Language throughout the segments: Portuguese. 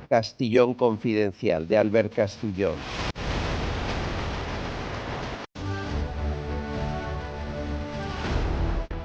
Castillón Confidencial, de Albert Castillón.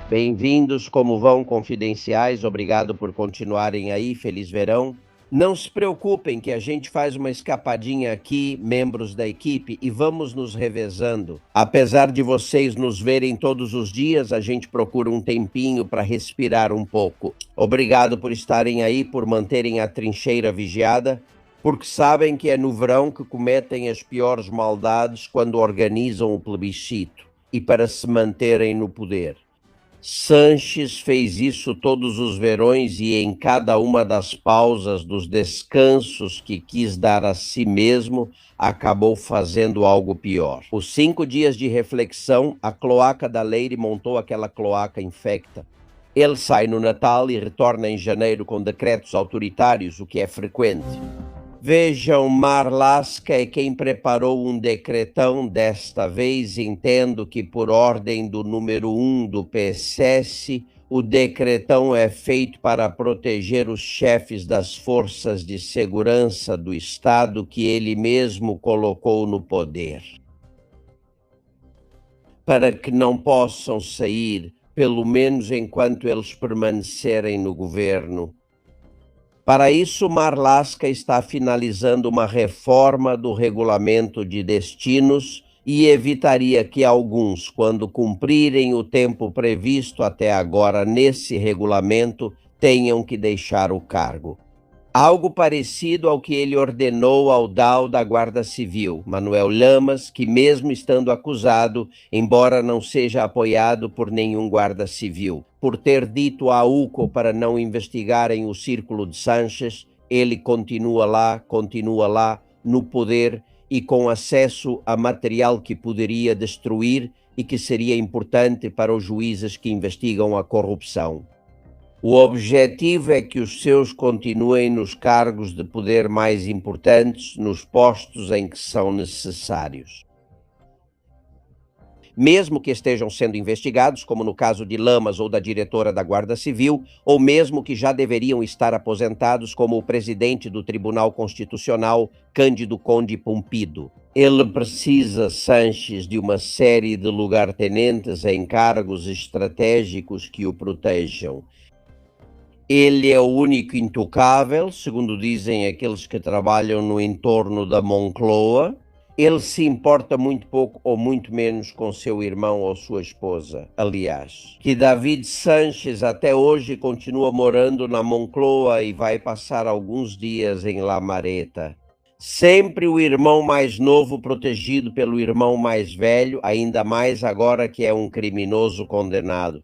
Bem-vindos, como vão, confidenciais? Obrigado por continuarem aí, feliz verão. Não se preocupem que a gente faz uma escapadinha aqui, membros da equipe, e vamos nos revezando. Apesar de vocês nos verem todos os dias, a gente procura um tempinho para respirar um pouco. Obrigado por estarem aí, por manterem a trincheira vigiada, porque sabem que é no verão que cometem as piores maldades quando organizam o plebiscito e para se manterem no poder. Sanches fez isso todos os verões e em cada uma das pausas, dos descansos que quis dar a si mesmo, acabou fazendo algo pior. Os 5 dias de reflexão, a cloaca da Leire montou aquela cloaca infecta. Ele sai no Natal e retorna em janeiro com decretos autoritários, o que é frequente. Vejam, Marlaska é quem preparou um decretão, desta vez entendo que por ordem do número 1 do PSS, o decretão é feito para proteger os chefes das forças de segurança do Estado que ele mesmo colocou no poder. Para que não possam sair, pelo menos enquanto eles permanecerem no governo. Para isso, Marlaska está finalizando uma reforma do regulamento de destinos e evitaria que alguns, quando cumprirem o tempo previsto até agora nesse regulamento, tenham que deixar o cargo. Algo parecido ao que ele ordenou ao DAO da Guarda Civil, Manuel Lamas, que mesmo estando acusado, embora não seja apoiado por nenhum guarda civil, por ter dito à UCO para não investigarem o círculo de Sanches, ele continua lá, no poder e com acesso a material que poderia destruir e que seria importante para os juízes que investigam a corrupção. O objetivo é que os seus continuem nos cargos de poder mais importantes, nos postos em que são necessários. Mesmo que estejam sendo investigados, como no caso de Lamas ou da diretora da Guarda Civil, ou mesmo que já deveriam estar aposentados, como o presidente do Tribunal Constitucional, Cândido Conde Pumpido. Ele precisa, Sanches, de uma série de lugartenentes em cargos estratégicos que o protejam. Ele é o único intocável, segundo dizem aqueles que trabalham no entorno da Moncloa. Ele se importa muito pouco ou muito menos com seu irmão ou sua esposa. Aliás, que David Sanches até hoje continua morando na Moncloa e vai passar alguns dias em La Mareta. Sempre o irmão mais novo protegido pelo irmão mais velho, ainda mais agora que é um criminoso condenado.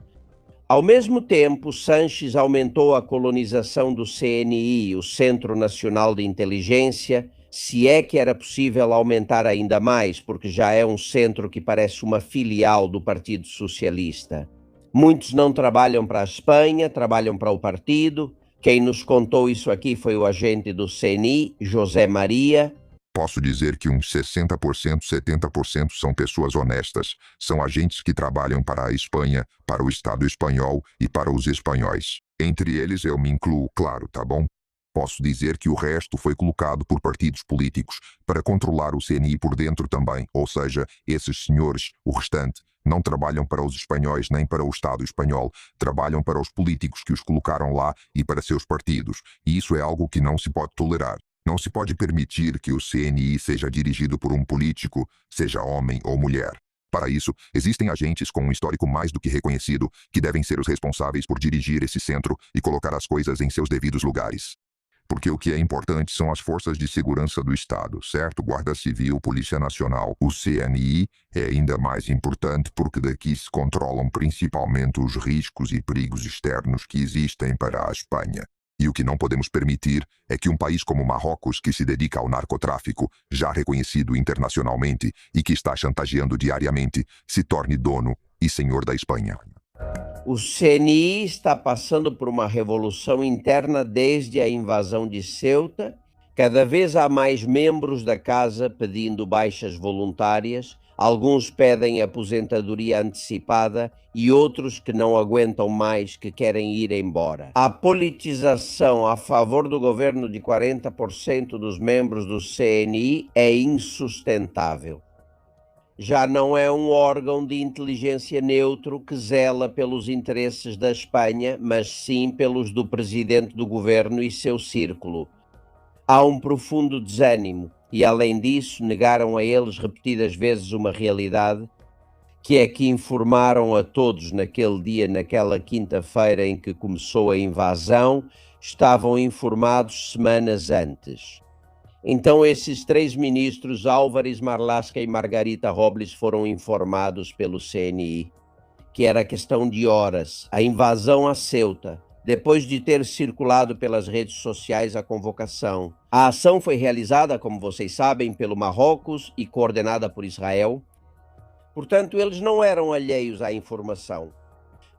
Ao mesmo tempo, Sanches aumentou a colonização do CNI, o Centro Nacional de Inteligência, se é que era possível aumentar ainda mais, porque já é um centro que parece uma filial do Partido Socialista. Muitos não trabalham para a Espanha, trabalham para o partido. Quem nos contou isso aqui foi o agente do CNI, José Maria. Posso dizer que uns 60%, 70% são pessoas honestas. São agentes que trabalham para a Espanha, para o Estado espanhol e para os espanhóis. Entre eles eu me incluo, claro, tá bom? Posso dizer que o resto foi colocado por partidos políticos para controlar o CNI por dentro também. Ou seja, esses senhores, o restante, não trabalham para os espanhóis nem para o Estado espanhol. Trabalham para os políticos que os colocaram lá e para seus partidos. E isso é algo que não se pode tolerar. Não se pode permitir que o CNI seja dirigido por um político, seja homem ou mulher. Para isso, existem agentes com um histórico mais do que reconhecido, que devem ser os responsáveis por dirigir esse centro e colocar as coisas em seus devidos lugares. Porque o que é importante são as forças de segurança do Estado, certo? Guarda Civil, Polícia Nacional. O CNI é ainda mais importante porque daqui se controlam principalmente os riscos e perigos externos que existem para a Espanha. E o que não podemos permitir é que um país como Marrocos, que se dedica ao narcotráfico, já reconhecido internacionalmente e que está chantageando diariamente, se torne dono e senhor da Espanha. O CNI está passando por uma revolução interna desde a invasão de Ceuta. Cada vez há mais membros da casa pedindo baixas voluntárias, Alguns pedem aposentadoria antecipada e outros que não aguentam mais, que querem ir embora. A politização a favor do governo de 40% dos membros do CNI é insustentável. Já não é um órgão de inteligência neutro que zela pelos interesses da Espanha, mas sim pelos do presidente do governo e seu círculo. Há um profundo desânimo e, além disso, negaram a eles repetidas vezes uma realidade, que é que informaram a todos naquele dia, naquela quinta-feira em que começou a invasão, estavam informados semanas antes. Então esses três ministros, Álvares, Marlaska e Margarita Robles, foram informados pelo CNI, que era questão de horas, a invasão a Ceuta, depois de ter circulado pelas redes sociais a convocação. A ação foi realizada, como vocês sabem, pelo Marrocos e coordenada por Israel. Portanto, eles não eram alheios à informação,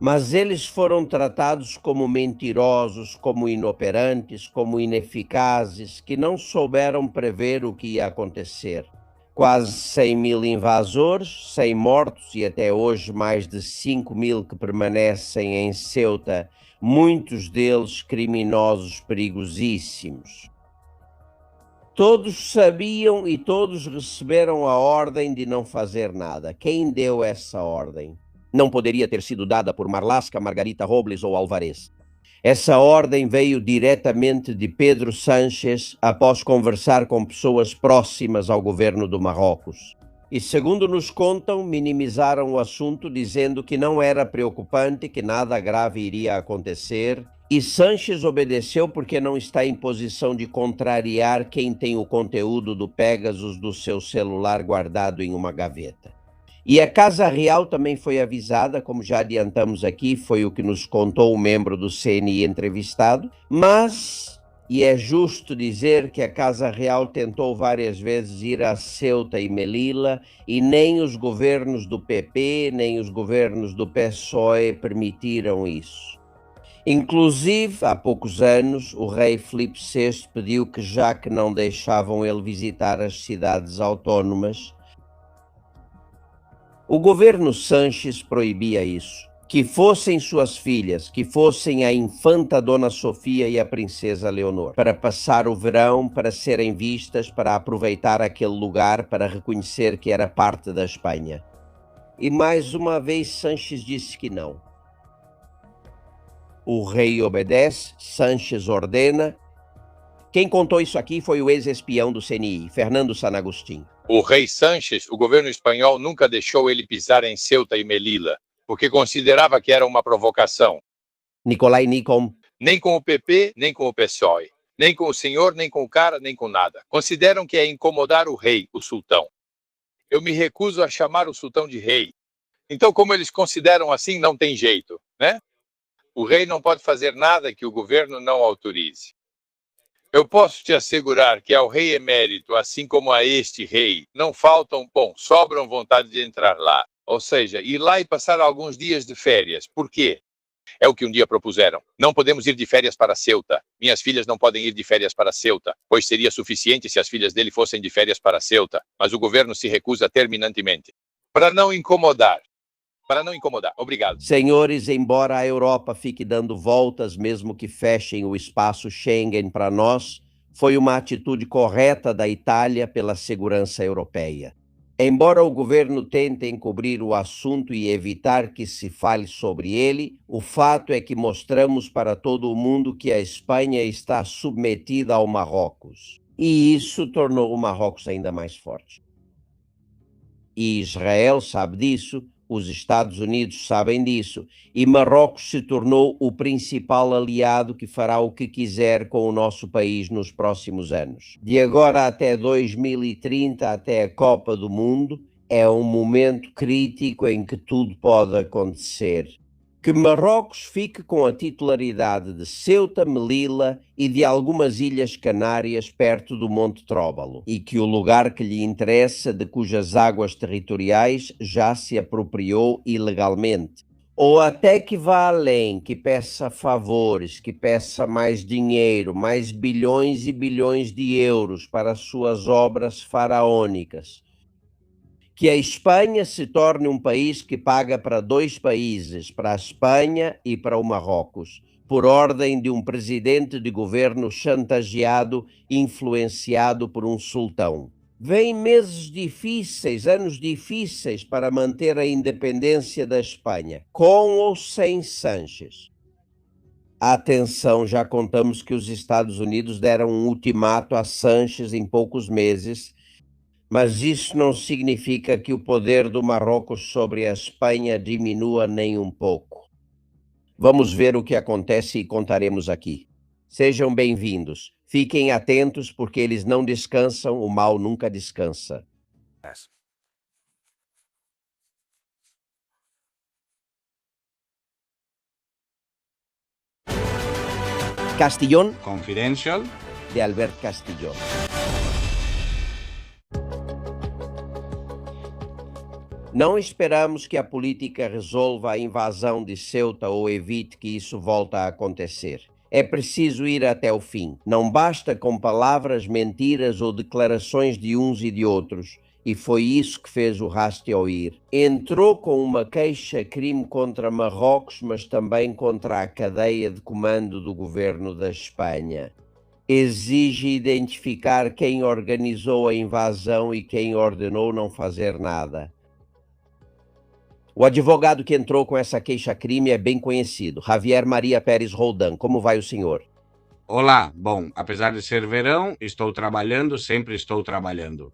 mas eles foram tratados como mentirosos, como inoperantes, como ineficazes, que não souberam prever o que ia acontecer. Quase 100 mil invasores, 100 mortos e até hoje mais de 5 mil que permanecem em Ceuta, muitos deles criminosos perigosíssimos. Todos sabiam e todos receberam a ordem de não fazer nada. Quem deu essa ordem? Não poderia ter sido dada por Marlaska, Margarita Robles ou Álvares. Essa ordem veio diretamente de Pedro Sánchez após conversar com pessoas próximas ao governo do Marrocos. E, segundo nos contam, minimizaram o assunto dizendo que não era preocupante, que nada grave iria acontecer. E Sánchez obedeceu porque não está em posição de contrariar quem tem o conteúdo do Pegasus do seu celular guardado em uma gaveta. E a Casa Real também foi avisada, como já adiantamos aqui, foi o que nos contou o membro do CNI entrevistado, mas, e é justo dizer que a Casa Real tentou várias vezes ir a Ceuta e Melilla e nem os governos do PP, nem os governos do PSOE permitiram isso. Inclusive, há poucos anos, o rei Filipe VI pediu que, já que não deixavam ele visitar as cidades autónomas, o governo Sánchez proibia isso. Que fossem suas filhas, que fossem a infanta Dona Sofia e a princesa Leonor, para passar o verão, para serem vistas, para aproveitar aquele lugar, para reconhecer que era parte da Espanha. E mais uma vez Sánchez disse que não. O rei obedece, Sánchez ordena. Quem contou isso aqui foi o ex-espião do CNI, Fernando San Agustín. O rei Sánchez, o governo espanhol nunca deixou ele pisar em Ceuta e Melilla, porque considerava que era uma provocação. Nicolai Nicom. Nem com o PP, nem com o PSOE. Nem com o senhor, nem com o cara, nem com nada. Consideram que é incomodar o rei, o sultão. Eu me recuso a chamar o sultão de rei. Então, como eles consideram assim, não tem jeito, né? O rei não pode fazer nada que o governo não autorize. Eu posso te assegurar que ao rei emérito, assim como a este rei, não faltam, sobram vontade de entrar lá. Ou seja, ir lá e passar alguns dias de férias. Por quê? É o que um dia propuseram. Não podemos ir de férias para Ceuta. Minhas filhas não podem ir de férias para Ceuta, pois seria suficiente se as filhas dele fossem de férias para Ceuta. Mas o governo se recusa terminantemente. Para não incomodar. Obrigado. Senhores, embora a Europa fique dando voltas, mesmo que fechem o espaço Schengen para nós, foi uma atitude correta da Itália pela segurança europeia. Embora o governo tente encobrir o assunto e evitar que se fale sobre ele, o fato é que mostramos para todo o mundo que a Espanha está submetida ao Marrocos. E isso tornou o Marrocos ainda mais forte. E Israel sabe disso, os Estados Unidos sabem disso, e Marrocos se tornou o principal aliado que fará o que quiser com o nosso país nos próximos anos. De agora até 2030, até a Copa do Mundo, é um momento crítico em que tudo pode acontecer. Que Marrocos fique com a titularidade de Ceuta, Melilla e de algumas ilhas canárias perto do Monte Tróbalo, e que o lugar que lhe interessa, de cujas águas territoriais já se apropriou ilegalmente. Ou até que vá além, que peça favores, que peça mais dinheiro, mais bilhões e bilhões de euros para suas obras faraônicas. Que a Espanha se torne um país que paga para dois países, para a Espanha e para o Marrocos, por ordem de um presidente de governo chantageado, influenciado por um sultão. Vêm meses difíceis, anos difíceis para manter a independência da Espanha, com ou sem Sánchez. Atenção, já contamos que os Estados Unidos deram um ultimato a Sánchez em poucos meses, mas isso não significa que o poder do Marrocos sobre a Espanha diminua nem um pouco. Vamos ver o que acontece e contaremos aqui. Sejam bem-vindos. Fiquem atentos porque eles não descansam, o mal nunca descansa. Castillón, Confidential. de Albert Castillón. Não esperamos que a política resolva a invasão de Ceuta ou evite que isso volte a acontecer. É preciso ir até o fim. Não basta com palavras, mentiras ou declarações de uns e de outros. E foi isso que fez o Rasteoir. Entrou com uma queixa-crime contra Marrocos, mas também contra a cadeia de comando do governo da Espanha. Exige identificar quem organizou a invasão e quem ordenou não fazer nada. O advogado que entrou com essa queixa-crime é bem conhecido, Javier Maria Pérez Roldán. Como vai o senhor? Olá, bom, apesar de ser verão, estou trabalhando, sempre estou trabalhando.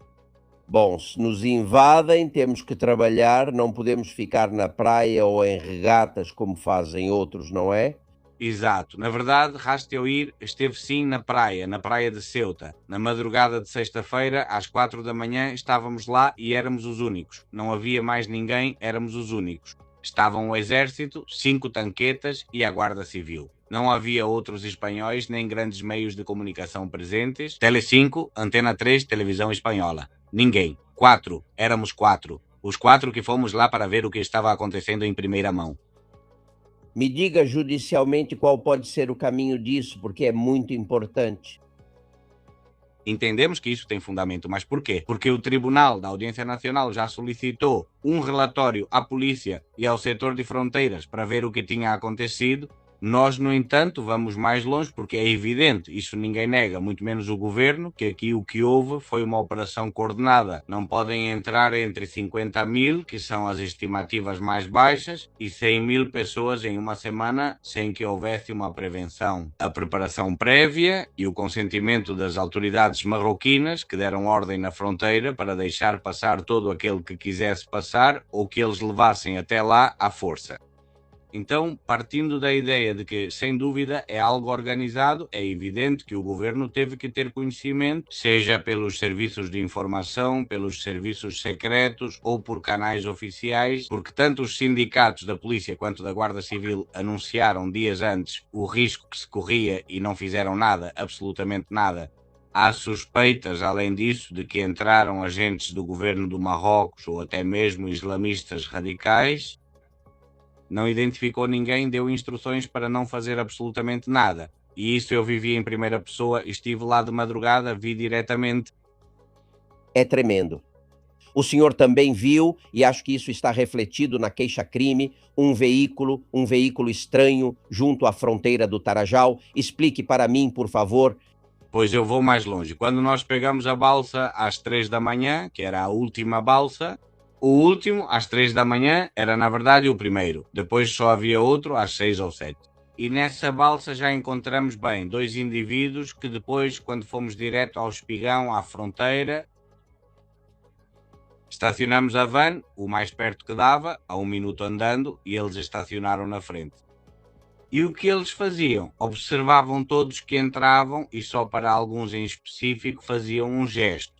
Bom, se nos invadem, temos que trabalhar, não podemos ficar na praia ou em regatas como fazem outros, não é? Exato, na verdade, Rasteoir esteve sim na praia de Ceuta. Na madrugada de sexta-feira, às 4 da manhã, estávamos lá e éramos os únicos. Não havia mais ninguém, éramos os únicos. Estavam o exército, 5 tanquetas e a guarda civil. Não havia outros espanhóis nem grandes meios de comunicação presentes. Tele5, Antena 3, televisão espanhola. Ninguém. 4. Éramos 4. Os 4 que fomos lá para ver o que estava acontecendo em primeira mão. Me diga judicialmente qual pode ser o caminho disso, porque é muito importante. Entendemos que isso tem fundamento, mas por quê? Porque o Tribunal da Audiência Nacional já solicitou um relatório à polícia e ao setor de fronteiras para ver o que tinha acontecido. Nós, no entanto, vamos mais longe porque é evidente, isso ninguém nega, muito menos o governo, que aqui o que houve foi uma operação coordenada. Não podem entrar entre 50.000, que são as estimativas mais baixas, e 100.000 pessoas em uma semana sem que houvesse uma prevenção. A preparação prévia e o consentimento das autoridades marroquinas, que deram ordem na fronteira para deixar passar todo aquele que quisesse passar ou que eles levassem até lá à força. Então, partindo da ideia de que, sem dúvida, é algo organizado, é evidente que o governo teve que ter conhecimento, seja pelos serviços de informação, pelos serviços secretos ou por canais oficiais, porque tanto os sindicatos da polícia quanto da Guarda Civil anunciaram dias antes o risco que se corria e não fizeram nada, absolutamente nada. Há suspeitas, além disso, de que entraram agentes do governo do Marrocos ou até mesmo islamistas radicais. Não identificou ninguém, deu instruções para não fazer absolutamente nada. E isso eu vivi em primeira pessoa, estive lá de madrugada, vi diretamente. É tremendo. O senhor também viu, e acho que isso está refletido na queixa-crime, um veículo estranho junto à fronteira do Tarajal. Explique para mim, por favor. Pois eu vou mais longe. Quando nós pegamos a balsa às 3 da manhã, que era a última balsa, o último, às 3 da manhã, era na verdade o primeiro. Depois só havia outro às 6 ou 7. E nessa balsa já encontramos bem 2 indivíduos que depois, quando fomos direto ao espigão, à fronteira, estacionamos a van, o mais perto que dava, a 1 minuto andando, e eles estacionaram na frente. E o que eles faziam? Observavam todos que entravam e só para alguns em específico faziam um gesto.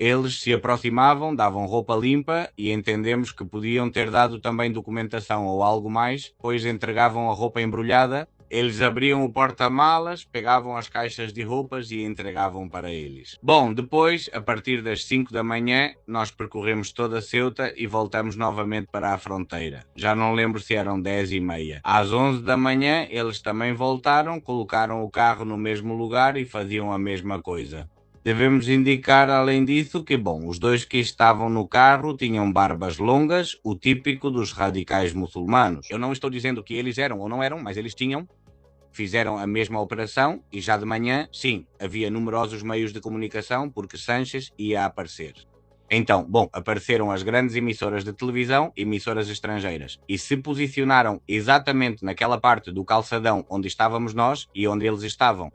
Eles se aproximavam, davam roupa limpa e entendemos que podiam ter dado também documentação ou algo mais, pois entregavam a roupa embrulhada. Eles abriam o porta-malas, pegavam as caixas de roupas e entregavam para eles. Bom, depois, a partir das 5 da manhã, nós percorremos toda Ceuta e voltamos novamente para a fronteira. Já não lembro se eram 10h30. Às 11 da manhã, eles também voltaram, colocaram o carro no mesmo lugar e faziam a mesma coisa. Devemos indicar, além disso, que, bom, os dois que estavam no carro tinham barbas longas, o típico dos radicais muçulmanos. Eu não estou dizendo que eles eram ou não eram, mas eles tinham, fizeram a mesma operação e já de manhã, sim, havia numerosos meios de comunicação porque Sánchez ia aparecer. Então, bom, apareceram as grandes emissoras de televisão, emissoras estrangeiras, e se posicionaram exatamente naquela parte do calçadão onde estávamos nós e onde eles estavam.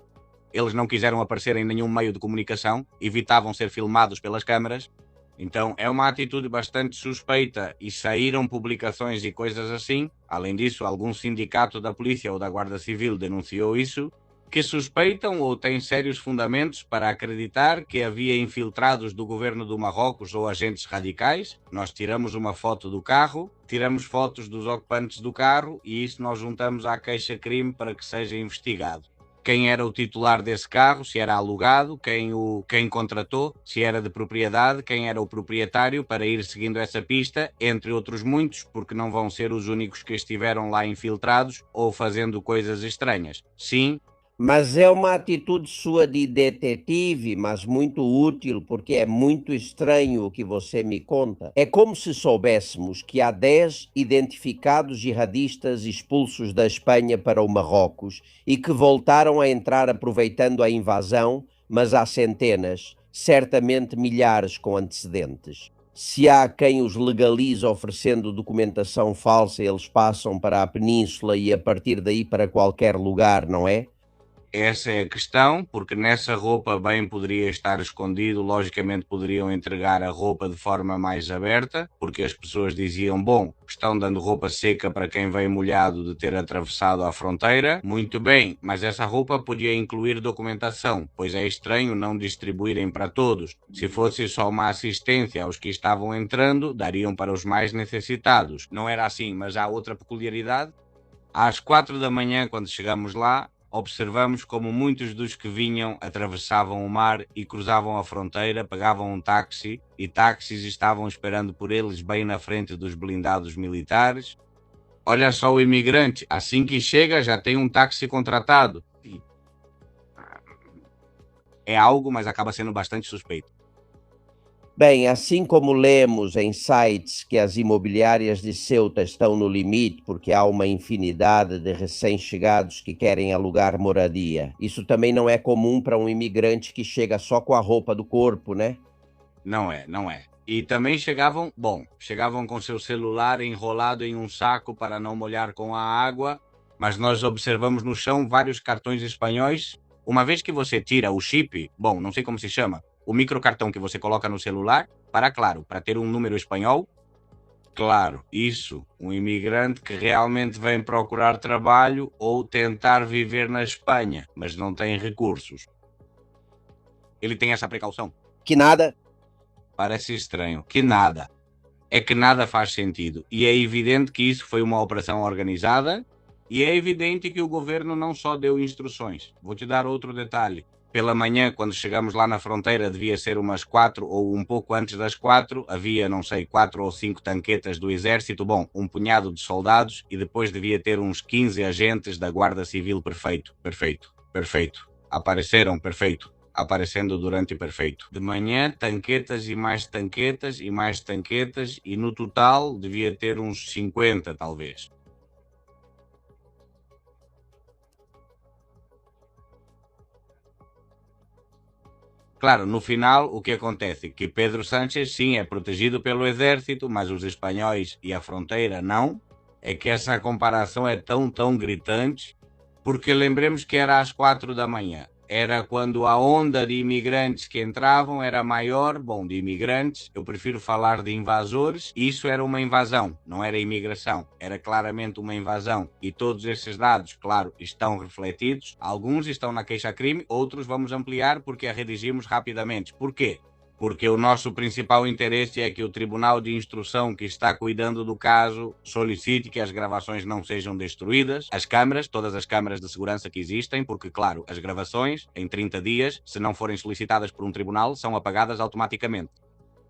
Eles não quiseram aparecer em nenhum meio de comunicação, evitavam ser filmados pelas câmaras. Então é uma atitude bastante suspeita e saíram publicações e coisas assim. Além disso, algum sindicato da polícia ou da Guarda Civil denunciou isso, que suspeitam ou têm sérios fundamentos para acreditar que havia infiltrados do governo do Marrocos ou agentes radicais. Nós tiramos uma foto do carro, tiramos fotos dos ocupantes do carro e isso nós juntamos à queixa-crime para que seja investigado. Quem era o titular desse carro, se era alugado, quem contratou, se era de propriedade, quem era o proprietário, para ir seguindo essa pista, entre outros muitos, porque não vão ser os únicos que estiveram lá infiltrados ou fazendo coisas estranhas. Sim. Mas é uma atitude sua de detetive, mas muito útil, porque é muito estranho o que você me conta. É como se soubéssemos que há 10 identificados jihadistas expulsos da Espanha para o Marrocos e que voltaram a entrar aproveitando a invasão, mas há centenas, certamente milhares com antecedentes. Se há quem os legalize oferecendo documentação falsa, eles passam para a península e a partir daí para qualquer lugar, não é? Essa é a questão, porque nessa roupa bem poderia estar escondido, logicamente poderiam entregar a roupa de forma mais aberta, porque as pessoas diziam, bom, estão dando roupa seca para quem vem molhado de ter atravessado a fronteira, muito bem, mas essa roupa podia incluir documentação, pois é estranho não distribuírem para todos. Se fosse só uma assistência aos que estavam entrando, dariam para os mais necessitados. Não era assim, mas há outra peculiaridade. Às 4 da manhã, quando chegamos lá, observamos como muitos dos que vinham atravessavam o mar e cruzavam a fronteira, pagavam um táxi e táxis estavam esperando por eles bem na frente dos blindados militares. Olha só o imigrante, assim que chega já tem um táxi contratado. É algo, mas acaba sendo bastante suspeito. Bem, assim como lemos em sites que as imobiliárias de Ceuta estão no limite porque há uma infinidade de recém-chegados que querem alugar moradia, isso também não é comum para um imigrante que chega só com a roupa do corpo, né? Não é, não é. E também chegavam com seu celular enrolado em um saco para não molhar com a água, mas nós observamos no chão vários cartões espanhóis. Uma vez que você tira o chip, bom, não sei como se chama, o microcartão que você coloca no celular, para ter um número espanhol. Claro, isso, um imigrante que realmente vem procurar trabalho ou tentar viver na Espanha, mas não tem recursos. Ele tem essa precaução. Que nada. Parece estranho. Que nada. É que nada faz sentido. E é evidente que isso foi uma operação organizada e é evidente que o governo não só deu instruções. Vou te dar outro detalhe. Pela manhã, quando chegamos lá na fronteira, devia ser umas 4 ou um pouco antes das 4, havia, não sei, 4 ou 5 tanquetas do exército, bom, um punhado de soldados e depois devia ter uns 15 agentes da Guarda Civil. Perfeito. Apareceram, perfeito. Aparecendo durante perfeito. De manhã, tanquetas e mais tanquetas e mais tanquetas e no total devia ter uns 50 talvez. Claro, no final o que acontece? Que Pedro Sánchez sim é protegido pelo exército, mas os espanhóis e a fronteira não. É que essa comparação é tão gritante, porque lembremos que era às 4 da manhã. Era quando a onda de imigrantes que entravam era maior. Bom, de imigrantes, eu prefiro falar de invasores. Isso era uma invasão, não era imigração. Era claramente uma invasão. E todos esses dados, claro, estão refletidos. Alguns estão na queixa-crime, outros vamos ampliar porque a redigimos rapidamente. Por quê? Porque o nosso principal interesse é que o Tribunal de Instrução que está cuidando do caso solicite que as gravações não sejam destruídas, as câmaras, todas as câmaras de segurança que existem, porque, claro, as gravações, em 30 dias, se não forem solicitadas por um tribunal, são apagadas automaticamente.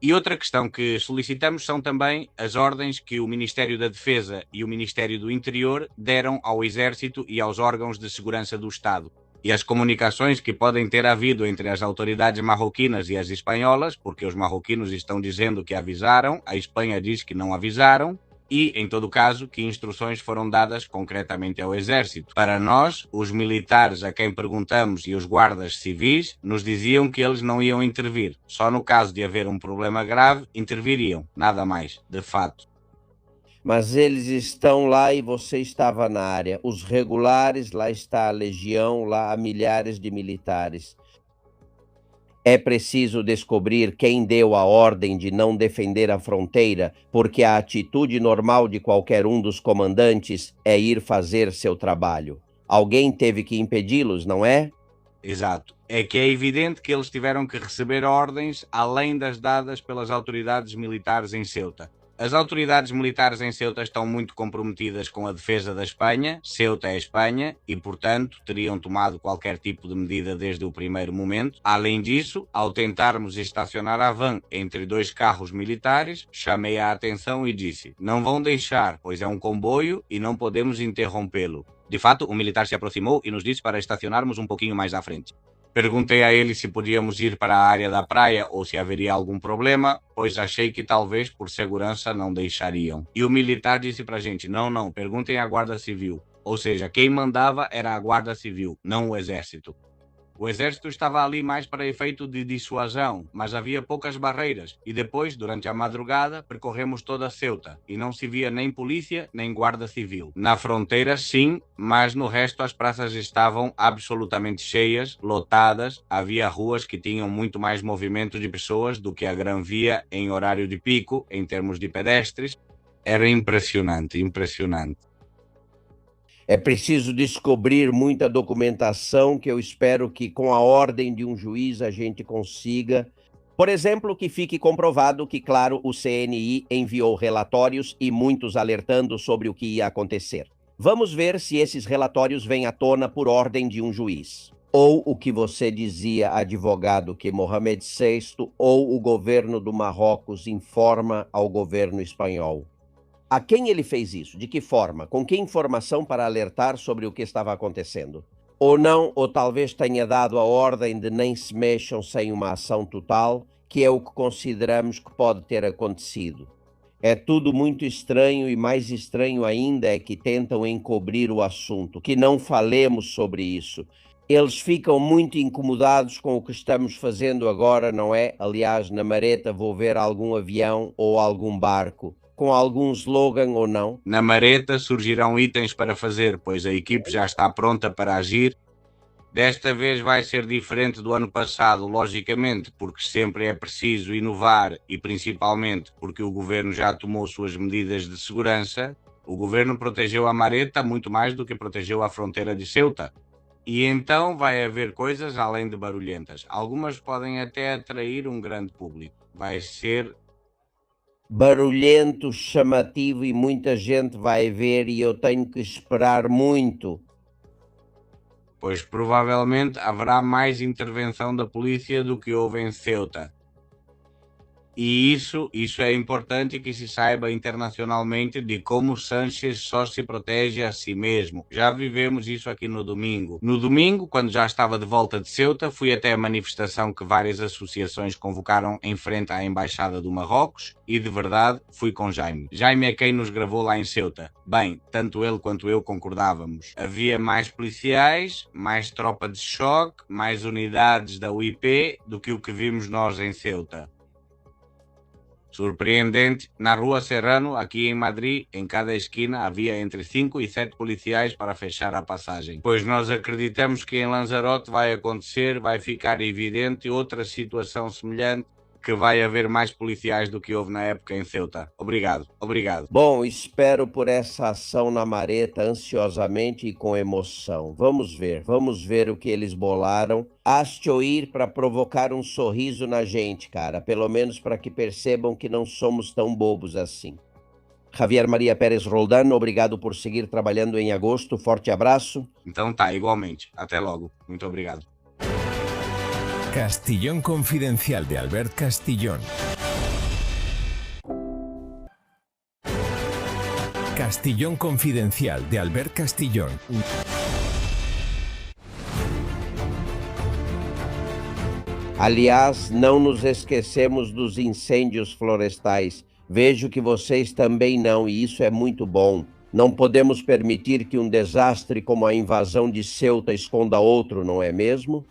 E outra questão que solicitamos são também as ordens que o Ministério da Defesa e o Ministério do Interior deram ao Exército e aos órgãos de segurança do Estado. E as comunicações que podem ter havido entre as autoridades marroquinas e as espanholas, porque os marroquinos estão dizendo que avisaram, a Espanha diz que não avisaram, e, em todo caso, que instruções foram dadas concretamente ao Exército. Para nós, os militares a quem perguntamos e os guardas civis nos diziam que eles não iam intervir. Só no caso de haver um problema grave, interviriam. Nada mais, de fato. Mas eles estão lá e você estava na área. Os regulares, lá está a legião, lá há milhares de militares. É preciso descobrir quem deu a ordem de não defender a fronteira, porque a atitude normal de qualquer um dos comandantes é ir fazer seu trabalho. Alguém teve que impedi-los, não é? Exato. É que é evidente que eles tiveram que receber ordens além das dadas pelas autoridades militares em Ceuta. As autoridades militares em Ceuta estão muito comprometidas com a defesa da Espanha, Ceuta é Espanha, e, portanto, teriam tomado qualquer tipo de medida desde o primeiro momento. Além disso, ao tentarmos estacionar a van entre dois carros militares, chamei a atenção e disse: não vão deixar, pois é um comboio e não podemos interrompê-lo. De fato, um militar se aproximou e nos disse para estacionarmos um pouquinho mais à frente. Perguntei a ele se podíamos ir para a área da praia ou se haveria algum problema, pois achei que talvez por segurança não deixariam. E o militar disse para a gente: não, perguntem à Guarda Civil. Ou seja, quem mandava era a Guarda Civil, não o Exército. O Exército estava ali mais para efeito de dissuasão, mas havia poucas barreiras e depois, durante a madrugada, percorremos toda Ceuta e não se via nem polícia nem Guarda Civil. Na fronteira, sim, mas no resto as praças estavam absolutamente cheias, lotadas, havia ruas que tinham muito mais movimento de pessoas do que a Gran Via em horário de pico, em termos de pedestres. Era impressionante, impressionante. É preciso descobrir muita documentação que eu espero que, com a ordem de um juiz, a gente consiga. Por exemplo, que fique comprovado que, claro, o CNI enviou relatórios e muitos alertando sobre o que ia acontecer. Vamos ver se esses relatórios vêm à tona por ordem de um juiz. Ou o que você dizia, advogado, que Mohamed VI ou o governo do Marrocos informa ao governo espanhol. A quem ele fez isso? De que forma? Com que informação para alertar sobre o que estava acontecendo? Ou não, ou talvez tenha dado a ordem de nem se mexam sem uma ação total, que é o que consideramos que pode ter acontecido. É tudo muito estranho e mais estranho ainda é que tentam encobrir o assunto, que não falemos sobre isso. Eles ficam muito incomodados com o que estamos fazendo agora, não é? Aliás, na Mareta vou ver algum avião ou algum barco, com algum slogan ou não. Na Mareta surgirão itens para fazer, pois a equipe já está pronta para agir. Desta vez vai ser diferente do ano passado, logicamente, porque sempre é preciso inovar e principalmente porque o governo já tomou suas medidas de segurança. O governo protegeu a Mareta muito mais do que protegeu a fronteira de Ceuta. E então vai haver coisas além de barulhentas. Algumas podem até atrair um grande público. Vai ser barulhento, chamativo e muita gente vai ver e eu tenho que esperar muito. Pois provavelmente haverá mais intervenção da polícia do que houve em Ceuta. E isso é importante que se saiba internacionalmente de como Sánchez só se protege a si mesmo. Já vivemos isso aqui no domingo. No domingo, quando já estava de volta de Ceuta, fui até a manifestação que várias associações convocaram em frente à Embaixada do Marrocos e, de verdade, fui com Jaime. Jaime é quem nos gravou lá em Ceuta. Bem, tanto ele quanto eu concordávamos. Havia mais policiais, mais tropa de choque, mais unidades da UIP do que o que vimos nós em Ceuta. Surpreendente, na Rua Serrano, aqui em Madrid, em cada esquina havia entre 5 e 7 policiais para fechar a passagem. Pois nós acreditamos que em Lanzarote vai acontecer, vai ficar evidente outra situação semelhante, que vai haver mais policiais do que houve na época em Ceuta. Obrigado. Bom, espero por essa ação na Mareta ansiosamente e com emoção. Vamos ver o que eles bolaram. Haste oír para provocar um sorriso na gente, cara, pelo menos para que percebam que não somos tão bobos assim. Javier Maria Pérez Roldán, obrigado por seguir trabalhando em agosto. Forte abraço. Então tá, igualmente. Até logo. Muito obrigado. Castillón Confidencial de Albert Castillón. Castillón Confidencial de Albert Castillón. Aliás, não nos esquecemos dos incêndios florestais. Vejo que vocês também não, e isso é muito bom. Não podemos permitir que um desastre como a invasão de Ceuta esconda outro, não é mesmo?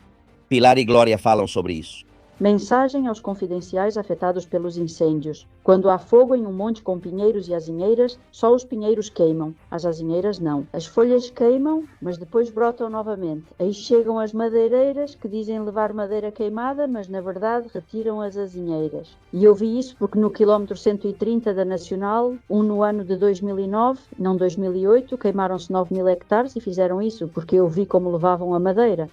Pilar e Glória falam sobre isso. Mensagem aos confidenciais afetados pelos incêndios. Quando há fogo em um monte com pinheiros e azinheiras, só os pinheiros queimam, as azinheiras não. As folhas queimam, mas depois brotam novamente. Aí chegam as madeireiras, que dizem levar madeira queimada, mas na verdade retiram as azinheiras. E eu vi isso porque no quilómetro 130 da Nacional, no ano de 2009, não 2008, queimaram-se 9.000 hectares e fizeram isso porque eu vi como levavam a madeira.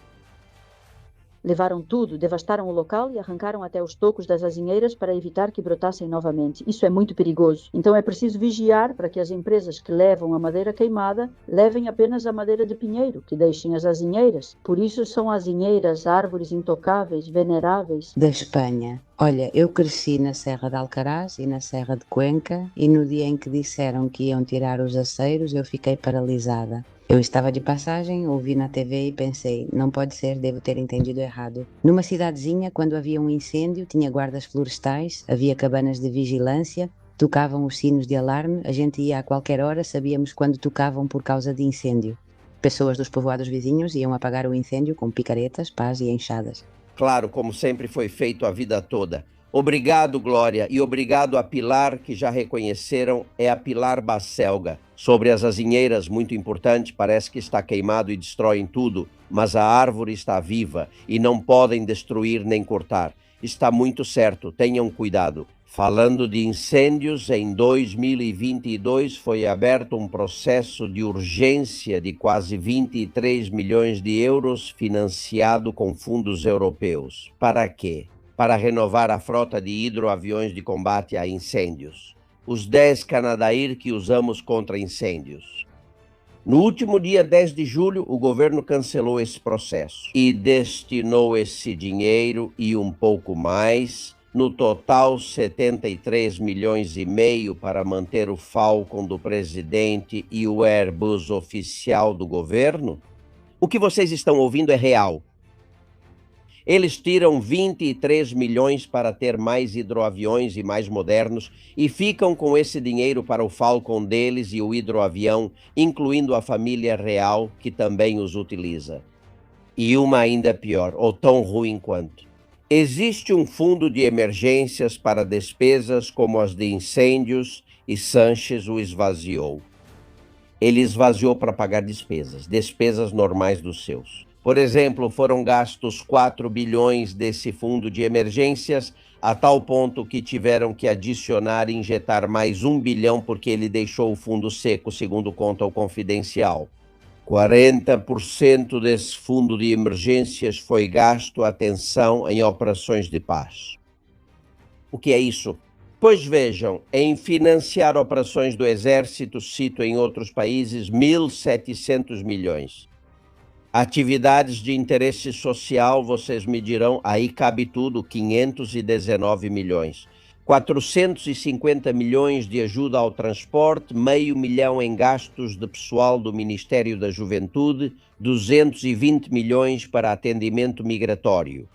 Levaram tudo, devastaram o local e arrancaram até os tocos das azinheiras para evitar que brotassem novamente. Isso é muito perigoso. Então é preciso vigiar para que as empresas que levam a madeira queimada levem apenas a madeira de pinheiro, que deixem as azinheiras. Por isso são azinheiras, árvores intocáveis, veneráveis. Da Espanha. Olha, eu cresci na Serra de Alcaraz e na Serra de Cuenca e no dia em que disseram que iam tirar os aceiros eu fiquei paralisada. Eu estava de passagem, ouvi na TV e pensei, não pode ser, devo ter entendido errado. Numa cidadezinha, quando havia um incêndio, tinha guardas florestais, havia cabanas de vigilância, tocavam os sinos de alarme, a gente ia a qualquer hora, sabíamos quando tocavam por causa de incêndio. Pessoas dos povoados vizinhos iam apagar o incêndio com picaretas, pás e enxadas. Claro, como sempre foi feito a vida toda. Obrigado, Glória, e obrigado a Pilar, que já reconheceram, é a Pilar Bacelga. Sobre as azinheiras, muito importante, parece que está queimado e destroem tudo, mas a árvore está viva e não podem destruir nem cortar. Está muito certo, tenham cuidado. Falando de incêndios, em 2022 foi aberto um processo de urgência de quase 23 milhões de euros financiado com fundos europeus. Para quê? Para renovar a frota de hidroaviões de combate a incêndios. Os 10 Canadair que usamos contra incêndios. No último dia 10 de julho, o governo cancelou esse processo e destinou esse dinheiro e um pouco mais, no total 73 milhões e meio para manter o Falcon do presidente e o Airbus oficial do governo. O que vocês estão ouvindo é real. Eles tiram 23 milhões para ter mais hidroaviões e mais modernos e ficam com esse dinheiro para o Falcon deles e o hidroavião, incluindo a família real, que também os utiliza. E uma ainda pior, ou tão ruim quanto. Existe um fundo de emergências para despesas como as de incêndios e Sanches o esvaziou. Ele esvaziou para pagar despesas normais dos seus. Por exemplo, foram gastos 4 bilhões desse fundo de emergências, a tal ponto que tiveram que adicionar e injetar mais 1 bilhão porque ele deixou o fundo seco, segundo conta o Confidencial. 40% desse fundo de emergências foi gasto, atenção, em operações de paz. O que é isso? Pois vejam, em financiar operações do Exército, cito em outros países, 1.700 milhões. Atividades de interesse social, vocês me dirão, aí cabe tudo, 519 milhões. 450 milhões de ajuda ao transporte, $500 mil em gastos de pessoal do Ministério da Juventude, 220 milhões para atendimento migratório.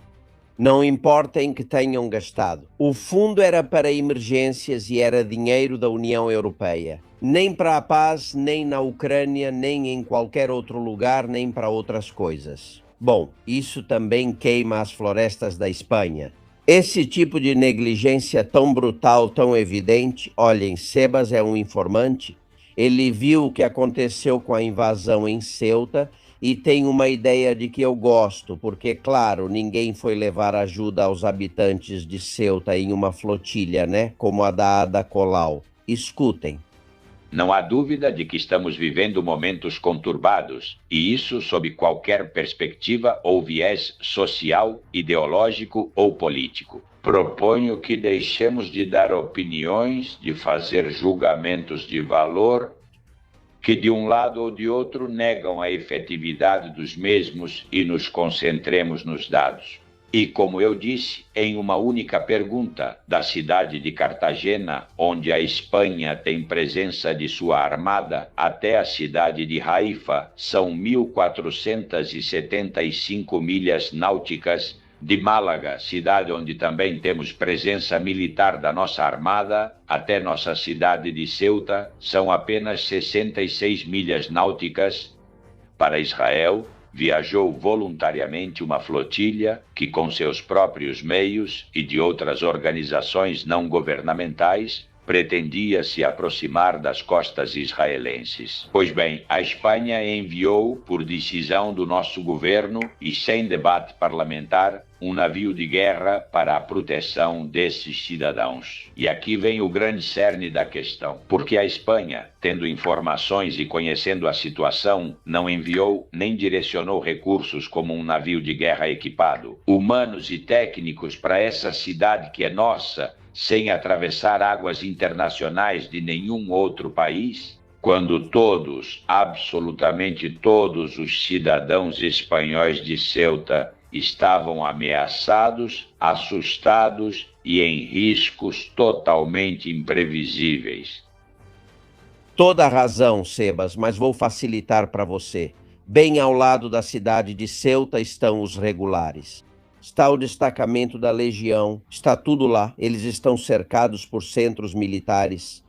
Não importa em que tenham gastado. O fundo era para emergências e era dinheiro da União Europeia. Nem para a paz, nem na Ucrânia, nem em qualquer outro lugar, nem para outras coisas. Bom, isso também queima as florestas da Espanha. Esse tipo de negligência tão brutal, tão evidente, olhem, Sebas é um informante, ele viu o que aconteceu com a invasão em Ceuta e tem uma ideia de que eu gosto, porque, claro, ninguém foi levar ajuda aos habitantes de Ceuta em uma flotilha, né? Como a da Ada Colau. Escutem. Não há dúvida de que estamos vivendo momentos conturbados, e isso sob qualquer perspectiva ou viés social, ideológico ou político. Proponho que deixemos de dar opiniões, de fazer julgamentos de valor, que de um lado ou de outro negam a efetividade dos mesmos e nos concentremos nos dados. E, como eu disse, em uma única pergunta, da cidade de Cartagena, onde a Espanha tem presença de sua armada, até a cidade de Haifa, são 1.475 milhas náuticas, De Málaga, cidade onde também temos presença militar da nossa armada, até nossa cidade de Ceuta, são apenas 66 milhas náuticas. Para Israel, viajou voluntariamente uma flotilha que, com seus próprios meios e de outras organizações não governamentais, pretendia se aproximar das costas israelenses. Pois bem, a Espanha enviou, por decisão do nosso governo e sem debate parlamentar, um navio de guerra para a proteção desses cidadãos. E aqui vem o grande cerne da questão. Porque a Espanha, tendo informações e conhecendo a situação, não enviou nem direcionou recursos como um navio de guerra equipado, humanos e técnicos para essa cidade que é nossa, sem atravessar águas internacionais de nenhum outro país? Quando todos, absolutamente todos os cidadãos espanhóis de Ceuta estavam ameaçados, assustados e em riscos totalmente imprevisíveis. Toda a razão, Sebas, mas vou facilitar para você. Bem ao lado da cidade de Ceuta estão os regulares. Está o destacamento da Legião, está tudo lá. Eles estão cercados por centros militares.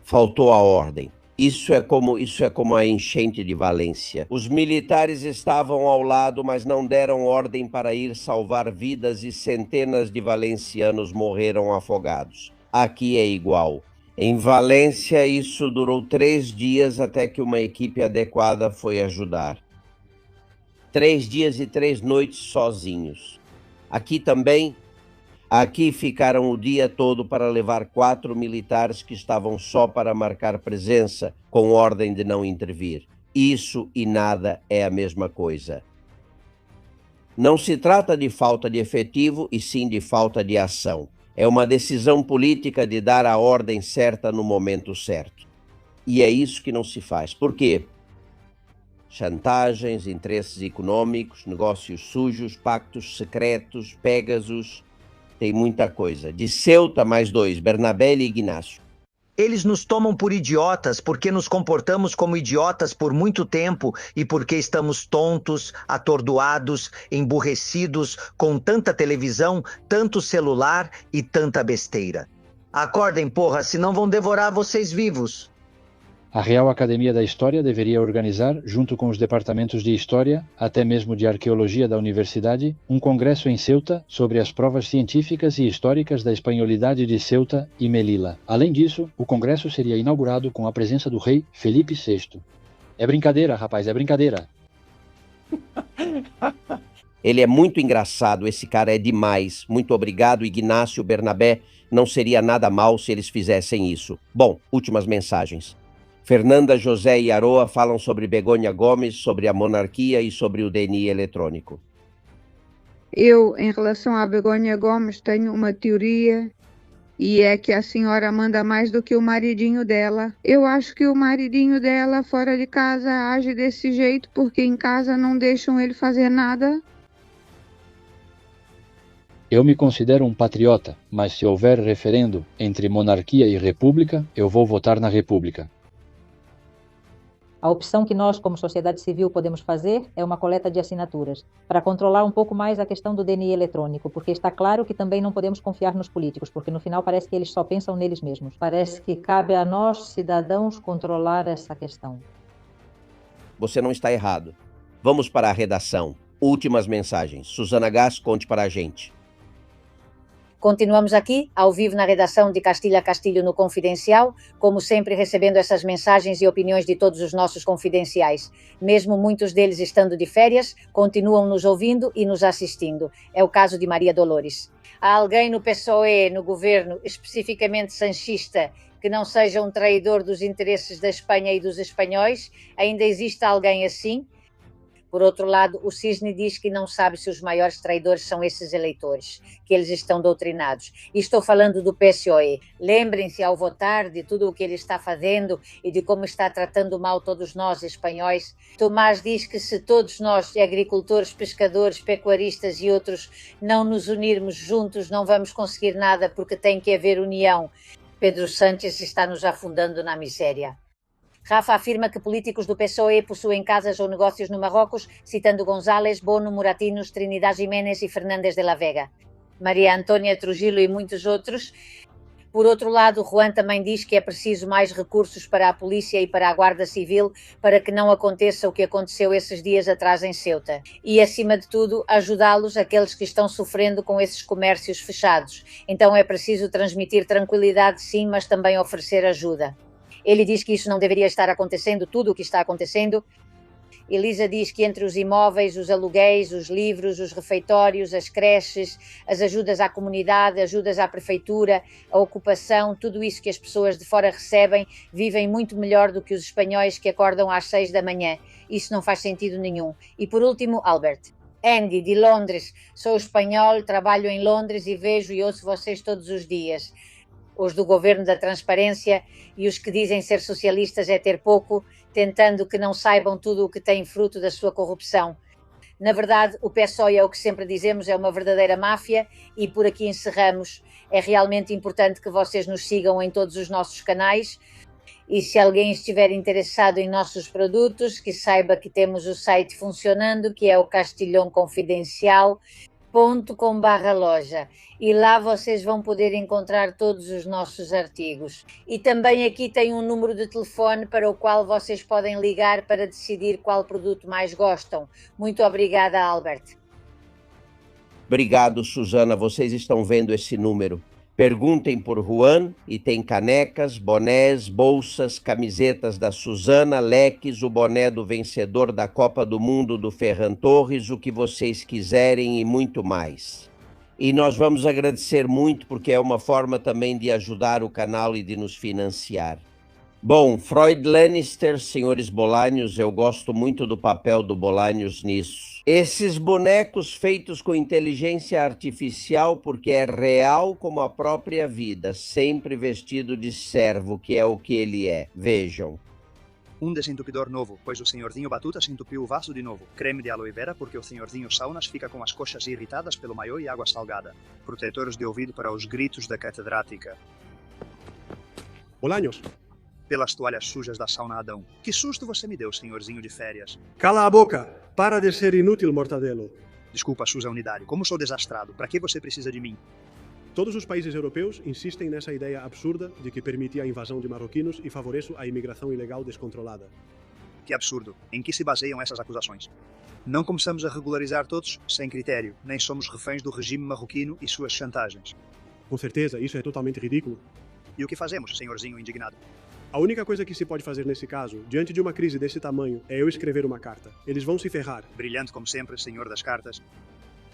Faltou a ordem. Isso é como a enchente de Valência. Os militares estavam ao lado, mas não deram ordem para ir salvar vidas e centenas de valencianos morreram afogados. Aqui é igual. Em Valência, isso durou 3 dias até que uma equipe adequada foi ajudar. 3 dias e 3 noites sozinhos. Aqui também, aqui ficaram o dia todo para levar 4 militares que estavam só para marcar presença, com ordem de não intervir. Isso e nada é a mesma coisa. Não se trata de falta de efetivo, e sim de falta de ação. É uma decisão política de dar a ordem certa no momento certo. E é isso que não se faz. Por quê? Chantagens, interesses econômicos, negócios sujos, pactos secretos, Pégasus, tem muita coisa. De Ceuta, mais 2, Bernabé e Ignacio. Eles nos tomam por idiotas porque nos comportamos como idiotas por muito tempo e porque estamos tontos, atordoados, emburrecidos com tanta televisão, tanto celular e tanta besteira. Acordem, porra, senão vão devorar vocês vivos. A Real Academia da História deveria organizar, junto com os departamentos de História, até mesmo de Arqueologia da Universidade, um congresso em Ceuta sobre as provas científicas e históricas da espanholidade de Ceuta e Melilla. Além disso, o congresso seria inaugurado com a presença do rei Felipe VI. É brincadeira, rapaz, é brincadeira. Ele é muito engraçado, esse cara é demais. Muito obrigado, Ignacio, Bernabé. Não seria nada mal se eles fizessem isso. Bom, últimas mensagens. Fernanda, José e Aroa falam sobre Begônia Gomes, sobre a monarquia e sobre o DNI eletrônico. Eu, em relação à Begônia Gomes, tenho uma teoria, e é que a senhora manda mais do que o maridinho dela. Eu acho que o maridinho dela, fora de casa, age desse jeito porque em casa não deixam ele fazer nada. Eu me considero um patriota, mas se houver referendo entre monarquia e república, eu vou votar na república. A opção que nós, como sociedade civil, podemos fazer é uma coleta de assinaturas, para controlar um pouco mais a questão do DNI eletrônico, porque está claro que também não podemos confiar nos políticos, porque no final parece que eles só pensam neles mesmos. Parece que cabe a nós, cidadãos, controlar essa questão. Você não está errado. Vamos para a redação. Últimas mensagens. Susana Gás, conte para a gente. Continuamos aqui, ao vivo na redação de Castilho a Castilho no Confidencial, como sempre recebendo essas mensagens e opiniões de todos os nossos confidenciais. Mesmo muitos deles estando de férias, continuam nos ouvindo e nos assistindo. É o caso de Maria Dolores. Há alguém no PSOE, no governo, especificamente sanchista, que não seja um traidor dos interesses da Espanha e dos espanhóis? Ainda existe alguém assim? Por outro lado, o Cisne diz que não sabe se os maiores traidores são esses eleitores, que eles estão doutrinados. E estou falando do PSOE. Lembrem-se, ao votar, de tudo o que ele está fazendo e de como está tratando mal todos nós, espanhóis. Tomás diz que se todos nós, agricultores, pescadores, pecuaristas e outros, não nos unirmos juntos, não vamos conseguir nada porque tem que haver união. Pedro Sánchez está nos afundando na miséria. Rafa afirma que políticos do PSOE possuem casas ou negócios no Marrocos, citando González, Bono, Muratinos, Trinidad Jiménez e Fernández de la Vega. Maria Antônia Trujillo e muitos outros. Por outro lado, Juan também diz que é preciso mais recursos para a polícia e para a Guarda Civil para que não aconteça o que aconteceu esses dias atrás em Ceuta. E, acima de tudo, ajudá-los, aqueles que estão sofrendo com esses comércios fechados. Então é preciso transmitir tranquilidade, sim, mas também oferecer ajuda. Ele diz que isso não deveria estar acontecendo, tudo o que está acontecendo. Elisa diz que entre os imóveis, os aluguéis, os livros, os refeitórios, as creches, as ajudas à comunidade, ajudas à prefeitura, a ocupação, tudo isso que as pessoas de fora recebem, vivem muito melhor do que os espanhóis que acordam às 6 da manhã. Isso não faz sentido nenhum. E por último, Albert. Andy, de Londres. Sou espanhol, trabalho em Londres e vejo e ouço vocês todos os dias. Os do governo da transparência e os que dizem ser socialistas é ter pouco, tentando que não saibam tudo o que tem fruto da sua corrupção. Na verdade, o PSOE é o que sempre dizemos, é uma verdadeira máfia e por aqui encerramos. É realmente importante que vocês nos sigam em todos os nossos canais e se alguém estiver interessado em nossos produtos, que saiba que temos o site funcionando, que é o castilhonconfidencial.com/loja e lá vocês vão poder encontrar todos os nossos artigos. E também aqui tem um número de telefone para o qual vocês podem ligar para decidir qual produto mais gostam. Muito obrigada, Albert. Obrigado, Susana. Vocês estão vendo esse número. Perguntem por Juan e tem canecas, bonés, bolsas, camisetas da Susana, leques, o boné do vencedor da Copa do Mundo do Ferran Torres, o que vocês quiserem e muito mais. E nós vamos agradecer muito porque é uma forma também de ajudar o canal e de nos financiar. Bom, Freud Lannister, senhores Bolanhos, eu gosto muito do papel do Bolanhos nisso. Esses bonecos feitos com inteligência artificial, porque é real como a própria vida, sempre vestido de servo, que é o que ele é. Vejam. Um desentupidor novo, pois o senhorzinho Batuta se entupiu o vaso de novo. Creme de aloe vera, porque o senhorzinho Saunas fica com as coxas irritadas pelo maiô e água salgada. Protetores de ouvido para os gritos da catedrática. Bolanhos. Pelas toalhas sujas da sauna Adão. Que susto você me deu, senhorzinho de férias. Cala a boca! Para de ser inútil, Mortadelo. Desculpa, Susa Unidade. Como sou desastrado? Para que você precisa de mim? Todos os países europeus insistem nessa ideia absurda de que permite a invasão de marroquinos e favorece a imigração ilegal descontrolada. Que absurdo. Em que se baseiam essas acusações? Não começamos a regularizar todos sem critério, nem somos reféns do regime marroquino e suas chantagens. Com certeza, isso é totalmente ridículo. E o que fazemos, senhorzinho indignado? A única coisa que se pode fazer nesse caso, diante de uma crise desse tamanho, é eu escrever uma carta. Eles vão se ferrar. Brilhante como sempre, senhor das cartas.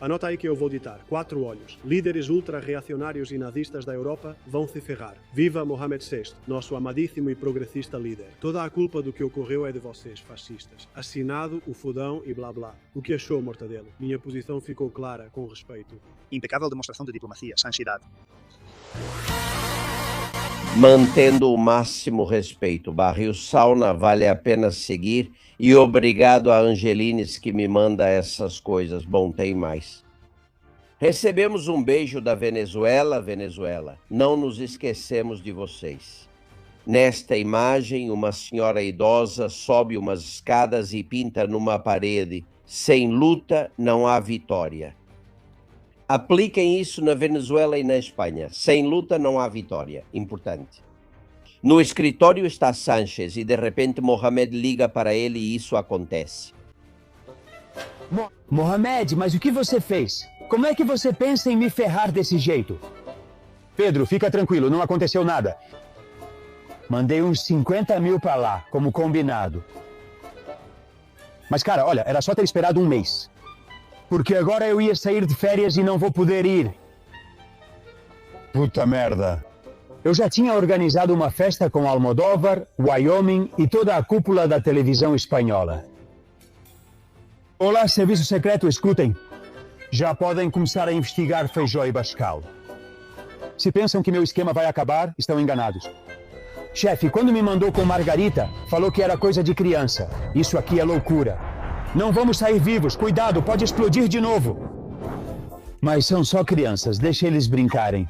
Anota aí que eu vou ditar. 4 olhos. Líderes ultra-reacionários e nazistas da Europa vão se ferrar. Viva Mohamed VI, nosso amadíssimo e progressista líder. Toda a culpa do que ocorreu é de vocês, fascistas. Assinado o fodão e blá blá. O que achou, Mortadelo? Minha posição ficou clara, com respeito. Impecável demonstração de diplomacia, santidade. Mantendo o máximo respeito. Barril Sauna vale a pena seguir e obrigado a Angelines que me manda essas coisas. Bom, tem mais. Recebemos um beijo da Venezuela. Não nos esquecemos de vocês. Nesta imagem, uma senhora idosa sobe umas escadas e pinta numa parede. Sem luta não há vitória. Apliquem isso na Venezuela e na Espanha. Sem luta não há vitória. Importante. No escritório está Sánchez e de repente Mohamed liga para ele e isso acontece. Mohamed, mas o que você fez? Como é que você pensa em me ferrar desse jeito? Pedro, fica tranquilo, não aconteceu nada. Mandei uns 50 mil para lá, como combinado. Mas cara, olha, era só ter esperado um mês. Porque agora eu ia sair de férias e não vou poder ir. Puta merda. Eu já tinha organizado uma festa com Almodóvar, Wyoming e toda a cúpula da televisão espanhola. Olá, serviço secreto, escutem. Já podem começar a investigar Feijó e Bascal. Se pensam que meu esquema vai acabar, estão enganados. Chefe, quando me mandou com Margarita, falou que era coisa de criança. Isso aqui é loucura. Não vamos sair vivos, cuidado, pode explodir de novo. Mas são só crianças, deixa eles brincarem.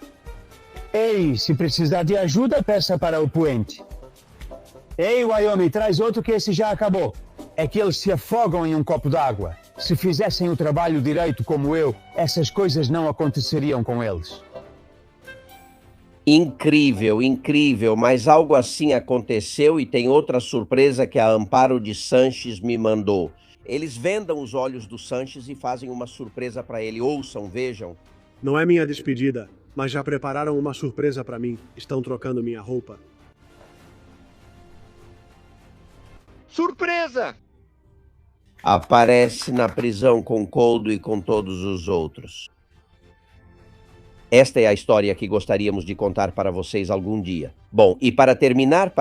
Ei, se precisar de ajuda, peça para o Puente. Ei, Wyoming, traz outro que esse já acabou. É que eles se afogam em um copo d'água. Se fizessem o trabalho direito como eu, essas coisas não aconteceriam com eles. Incrível, incrível, mas algo assim aconteceu e tem outra surpresa que a Amparo de Sanches me mandou. Eles vendam os olhos do Sanches e fazem uma surpresa para ele. Ouçam, vejam. Não é minha despedida, mas já prepararam uma surpresa para mim. Estão trocando minha roupa. Surpresa! Aparece na prisão com Coldo e com todos os outros. Esta é a história que gostaríamos de contar para vocês algum dia. Bom, e para terminar,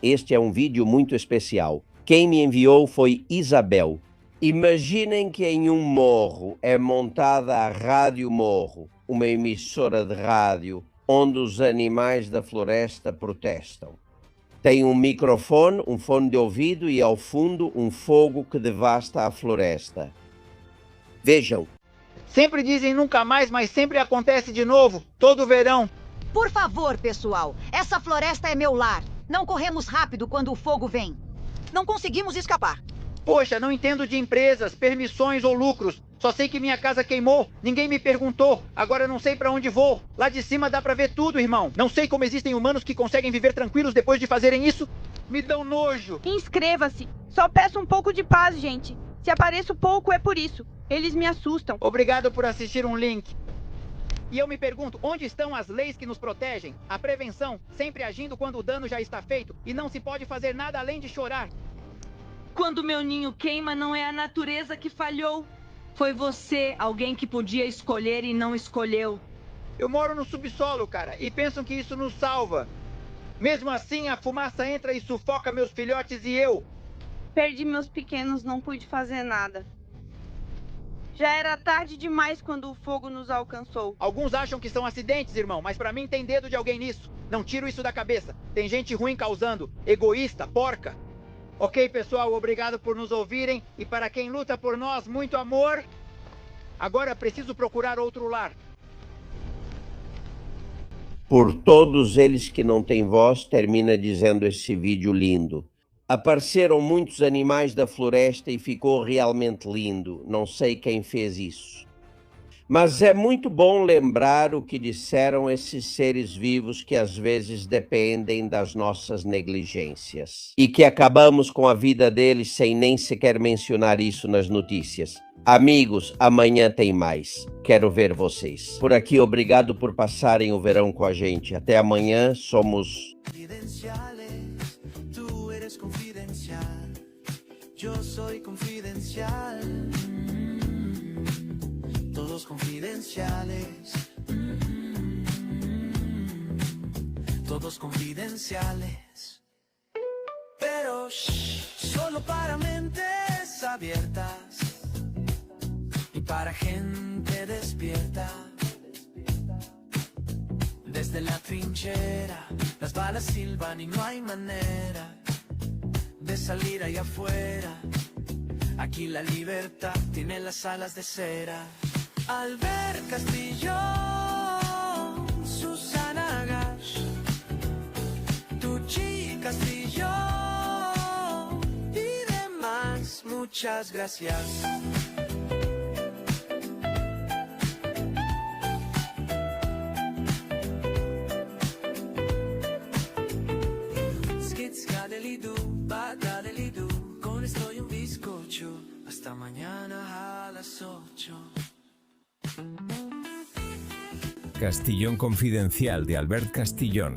este é um vídeo muito especial. Quem me enviou foi Isabel. Imaginem que em um morro é montada a Rádio Morro, uma emissora de rádio onde os animais da floresta protestam. Tem um microfone, um fone de ouvido e ao fundo um fogo que devasta a floresta. Vejam. Sempre dizem nunca mais, mas sempre acontece de novo, todo verão. Por favor, pessoal, essa floresta é meu lar. Não corremos rápido quando o fogo vem. Não conseguimos escapar. Poxa, não entendo de empresas, permissões ou lucros. Só sei que minha casa queimou, ninguém me perguntou. Agora não sei pra onde vou. Lá de cima dá pra ver tudo, irmão. Não sei como existem humanos que conseguem viver tranquilos depois de fazerem isso. Me dão nojo. Inscreva-se. Só peço um pouco de paz, gente. Se apareço pouco é por isso. Eles me assustam. Obrigado por assistir um link. E eu me pergunto, onde estão as leis que nos protegem? A prevenção, sempre agindo quando o dano já está feito e não se pode fazer nada além de chorar. Quando meu ninho queima, não é a natureza que falhou. Foi você, alguém que podia escolher e não escolheu. Eu moro no subsolo, cara, e pensam que isso nos salva. Mesmo assim, a fumaça entra e sufoca meus filhotes e eu. Perdi meus pequenos, não pude fazer nada. Já era tarde demais quando o fogo nos alcançou. Alguns acham que são acidentes, irmão, mas pra mim tem dedo de alguém nisso. Não tiro isso da cabeça. Tem gente ruim causando, egoísta, porca. Ok, pessoal, obrigado por nos ouvirem. E para quem luta por nós, muito amor. Agora preciso procurar outro lar. Por todos eles que não têm voz, termina dizendo esse vídeo lindo. Apareceram muitos animais da floresta e ficou realmente lindo. Não sei quem fez isso. Mas é muito bom lembrar o que disseram esses seres vivos que às vezes dependem das nossas negligências. E que acabamos com a vida deles sem nem sequer mencionar isso nas notícias. Amigos, amanhã tem mais. Quero ver vocês. Por aqui, obrigado por passarem o verão com a gente. Até amanhã, somos... Confidencial, yo soy confidencial, todos confidenciales, todos confidenciales, pero solo para mentes abiertas y para gente despierta. Desde la trinchera, las balas silban y no hay manera de salir allá afuera. Aquí la libertad tiene las alas de cera. Albert Castillón, Susana Gash, Tucci Castillón y demás. Muchas gracias. Con esto y un bizcocho, hasta mañana a las 8. Castillón Confidencial de Albert Castillón.